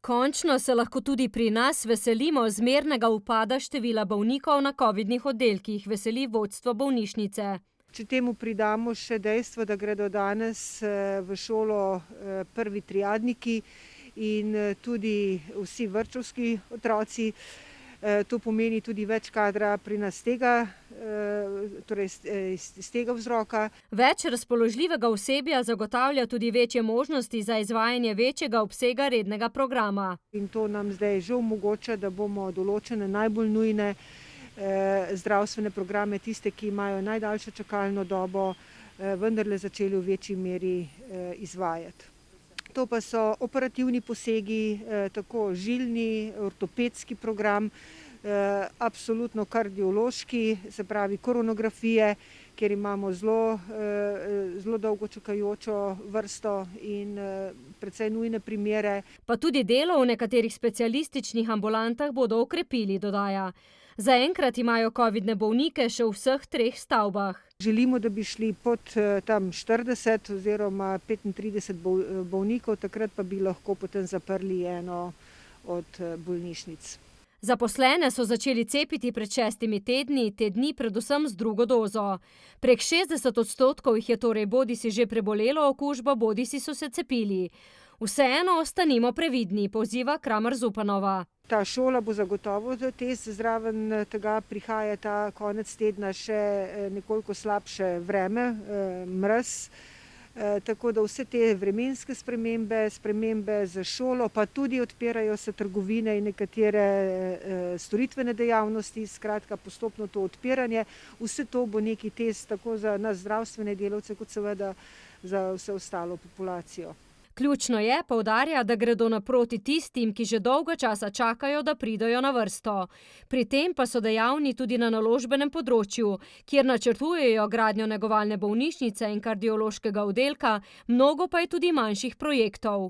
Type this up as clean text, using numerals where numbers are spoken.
Končno se lahko tudi pri nas veselimo zmernega upada števila bolnikov na covidnih oddelkih, veseli vodstvo bolnišnice. Če temu pridamo še dejstvo, da gredo danes v šolo prvi triadniki in tudi vsi vrtčevski otroci, to pomeni tudi več kadra pri nas iz tega vzroka. Več razpoložljivega osebja zagotavlja tudi večje možnosti za izvajanje večjega obsega rednega programa. In to nam zdaj že omogoča, da bomo določene najbolj nujne zdravstvene programe, tiste, ki imajo najdaljšo čakalno dobo, vendarle začeli v večji meri izvajati. To pa so operativni posegi, tako žilni, ortopedski program, absolutno kardiološki, se pravi koronografije, kjer imamo zelo dolgo čakajočo vrsto in precej nujne primere. Pa tudi delo v nekaterih specialističnih ambulantah bodo okrepili, dodaja. Zaenkrat imajo covidne bolnike še v vseh 3 stavbah. Želimo, da bi šli pod tam 40 oziroma 35 bolnikov, takrat pa bi lahko potem zaprli eno od bolnišnic. Zaposlene so začeli cepiti pred 6 tedni, te dni predvsem z drugo dozo. Prek 60% jih je torej bodisi že prebolelo okužbo, bodisi so se cepili. Vseeno ostanimo previdni, poziva Kramar Zupanova. Ta šola bo zagotovo test, zraven tega prihaja ta konec tedna še nekoliko slabše vreme, mraz. Tako da vse te vremenske spremembe za šolo, pa tudi odpirajo se trgovine in nekatere storitvene dejavnosti, skratka postopno to odpiranje. Vse to bo neki test tako za nas zdravstvene delavce, kot seveda za vse ostalo populacijo. Ključno je, poudarja, da gredo naproti tistim, ki že dolgo časa čakajo, da pridejo na vrsto. Pri tem pa so dejavni tudi na naložbenem področju, kjer načrtujejo gradnjo negovalne bolnišnice in kardiološkega oddelka, mnogo pa je tudi manjših projektov.